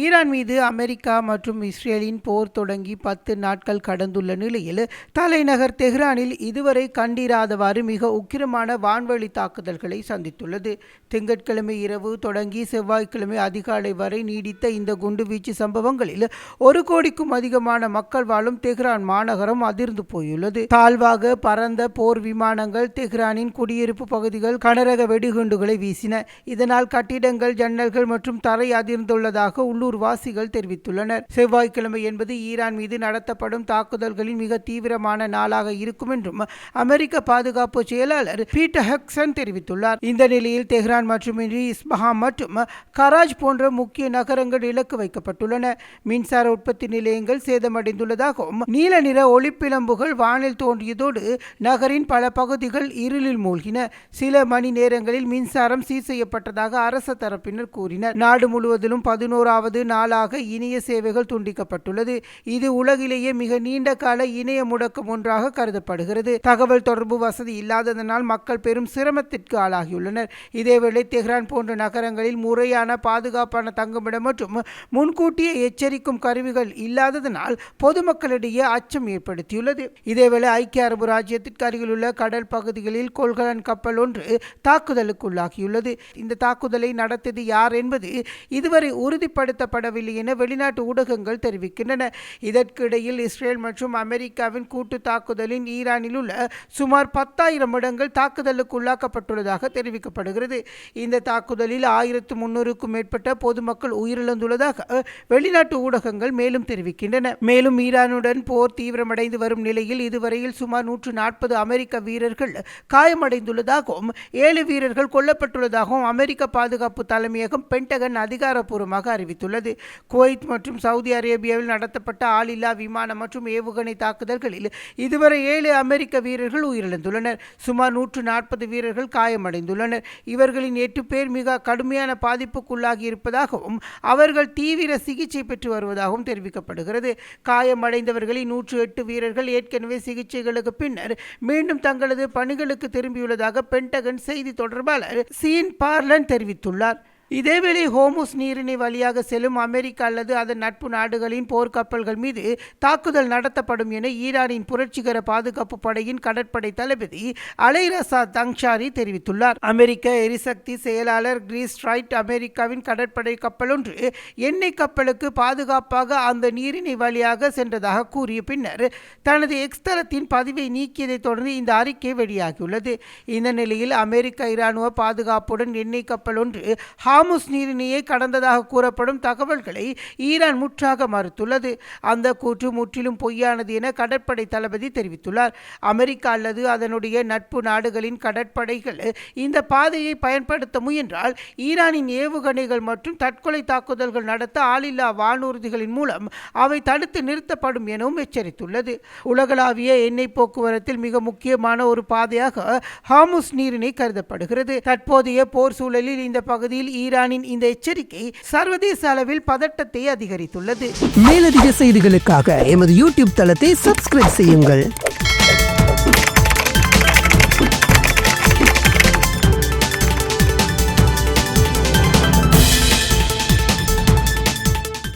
Iran மீது America மற்றும் இஸ்ரேலின் போர் தொடங்கி 10 நாட்கள் கடந்துள்ள நிலையில் தலைநகர் தெஹ்ரானில் இதுவரை கண்டிராதவாறு மிக உக்கிரமான வான்வழி தாக்குதல்களை சந்தித்துள்ளது. திங்கட்கிழமை இரவு தொடங்கி செவ்வாய்க்கிழமை அதிகாலை வரை நீடித்த இந்த குண்டுவீச்சு சம்பவங்களில் 1 கோடிக்கும் அதிகமான மக்கள் வாழும் தெஹ்ரான் மாநகரம் அதிர்ந்து போயுள்ளது. தாழ்வாக பறந்த போர் விமானங்கள் தெஹ்ரானின் குடியிருப்பு பகுதிகள் கனரக வெடிகுண்டுகளை வீசின. இதனால் கட்டிடங்கள், ஜன்னல்கள் மற்றும் தரை அதிர்ந்துள்ளதாக உள்ளூர் வாசிகள் தெரிவித்துள்ளனர். செவ்வாய்க்கிழமை என்பது ஈரான் மீது நடத்தப்படும் தாக்குதல்களின் மிக தீவிரமான நாளாக இருக்கும் என்றும் அமெரிக்க பாதுகாப்பு செயலாளர் பீட்டர் ஹெக்சன் தெரிவித்துள்ளார். இந்த நிலையில் தெஹ்ரான் மட்டுமின்றி இஸ்பாஹான் மற்றும் கராஜ் போன்ற முக்கிய நகரங்கள் இலக்கு வைக்கப்பட்டுள்ளன. மின்சார உற்பத்தி நிலையங்கள் சேதமடைந்துள்ளதாகவும் நீல நிற ஒளிப்பிழம்புகள் வானில் தோன்றியதோடு நகரின் பல பகுதிகள் இருளில் மூழ்கின. சில மணி நேரங்களில் மின்சாரம் சீர் செய்யப்பட்டதாக அரசு தரப்பினர் கூறினர். நாடு முழுவதிலும் 11வது நாளாக இணைய சேவைகள் துண்டிக்கப்பட்டுள்ளது. இது உலகிலேயே மிக நீண்ட கால இணைய முடக்கம் ஒன்றாக கருதப்படுகிறது. தகவல் தொடர்பு வசதி இல்லாததனால் மக்கள் பெரும் சிரமத்திற்கு ஆளாகியுள்ளனர். இதேவேளை தெஹ்ரான் போன்ற நகரங்களில் முறையான பாதுகாப்பான தங்குமிடம் மற்றும் முன்கூட்டிய எச்சரிக்கும் கருவிகள் இல்லாததனால் பொதுமக்களிடையே அச்சம் ஏற்படுத்தியுள்ளது. இதேவேளை ஐக்கிய அரபு ராஜ்யத்திற்கு அருகில் உள்ள கடல் பகுதிகளில் கொள்கலன் கப்பல் ஒன்று தாக்குதலுக்குள்ளாகியுள்ளது. இந்த தாக்குதலை நடத்தியது யார் என்பது இதுவரை உறுதிப்படுத்தப்படவில்லை என வெளிநாட்டு ஊடகங்கள் தெரிவிக்கின்றன. இதற்கிடையில் இஸ்ரேல் மற்றும் அமெரிக்காவின் கூட்டு தாக்குதலில் ஈரானில் உள்ள சுமார் 10,000 இடங்கள் தாக்குதலுக்கு உள்ளாக்கப்பட்டுள்ளதாக தெரிவிக்கப்படுகிறது. இந்த தாக்குதலில் 1300க்கும் மேற்பட்ட பொதுமக்கள் உயிரிழந்துள்ளதாக வெளிநாட்டு ஊடகங்கள் மேலும் தெரிவிக்கின்றன. மேலும் ஈரானுடன் போர் தீவிரமடைந்து வரும் நிலையில் இதுவரையில் சுமார் 140 அமெரிக்க வீரர்கள் காயமடைந்துள்ளதாகவும் 7 வீரர்கள் கொல்லப்பட்டுள்ளதாகவும் அமெரிக்க பாதுகாப்பு தலைமையகம் பென்டகன் அதிகாரப்பூர்வமாக அறிவித்துள்ளது. குவைத் மற்றும் சவுதி அரேபியாவில் நடத்தப்பட்ட ஆளில்லா விமான மற்றும் ஏவுகணை தாக்குதல்களில் இதுவரை 7 அமெரிக்க வீரர்கள் உயிரிழந்துள்ளனர். சுமார் 140 வீரர்கள் காயமடைந்துள்ளனர். இவர்களின் 8 பேர் மிக கடுமையான பாதிப்புக்குள்ளாகி இருப்பதாகவும் அவர்கள் தீவிர சிகிச்சை பெற்று வருவதாகவும் தெரிவிக்கப்படுகிறது. காயமடைந்தவர்களில் 108 வீரர்கள் ஏற்கனவே சிகிச்சைகளுக்கு பின்னர் மீண்டும் தங்களது பணிகளுக்கு திரும்பியுள்ளதாக பென்டகன் செய்தி தொடர்பாளர் சீன் பார்லன் தெரிவித்துள்ளார். இதேவேளை ஹோர்முஸ் நீரிணை வழியாக செல்லும் அமெரிக்கா அல்லது அதன் நட்பு நாடுகளின் போர்க்கப்பல்கள் மீது தாக்குதல் நடத்தப்படும் என ஈரானின் புரட்சிகர பாதுகாப்பு படையின் கடற்படை தளபதி அலைரசா தங்ஷாரி தெரிவித்துள்ளார். அமெரிக்க எரிசக்தி செயலாளர் கிரீஸ் ரைட் அமெரிக்காவின் கடற்படை கப்பல் ஒன்று எண்ணெய் கப்பலுக்கு பாதுகாப்பாக அந்த நீரிணை வழியாக சென்றதாக கூறிய பின்னர் தனது எக்ஸ் தளத்தின் பதிவை நீக்கியதை தொடர்ந்து இந்த அறிக்கை வெளியாகியுள்ளது. இந்த நிலையில் அமெரிக்க இராணுவ பாதுகாப்புடன் எண்ணெய் கப்பல் ஒன்று ஹார்முஸ் நீரிணையை கடந்ததாக கூறப்படும் தகவல்களை ஈரான் முற்றாக மறுத்துள்ளது. அந்த கூற்று முற்றிலும் பொய்யானது என கடற்படை தளபதி தெரிவித்துள்ளார். அமெரிக்கா அல்லது அதனுடைய நட்பு நாடுகளின் கடற்படைகள் இந்த பாதையை பயன்படுத்த முயன்றால் ஈரானின் ஏவுகணைகள் மற்றும் தற்கொலை தாக்குதல்கள் நடத்த ஆளில்லா வானூர்திகளின் மூலம் அவை தடுத்து நிறுத்தப்படும் எனவும் எச்சரித்துள்ளது. உலகளாவிய எண்ணெய் போக்குவரத்தில் மிக முக்கியமான ஒரு பாதையாக ஹார்முஸ் நீரிணை கருதப்படுகிறது. தற்போதைய போர் சூழலில் இந்த பகுதியில் ஈரானின் இந்த எச்சரிக்கை சர்வதேச அளவில் பதட்டத்தை அதிகரித்துள்ளது. மேலதிக செய்திகளுக்காக எமது யூடியூப் தளத்தை சப்ஸ்கிரைப் செய்யுங்கள்.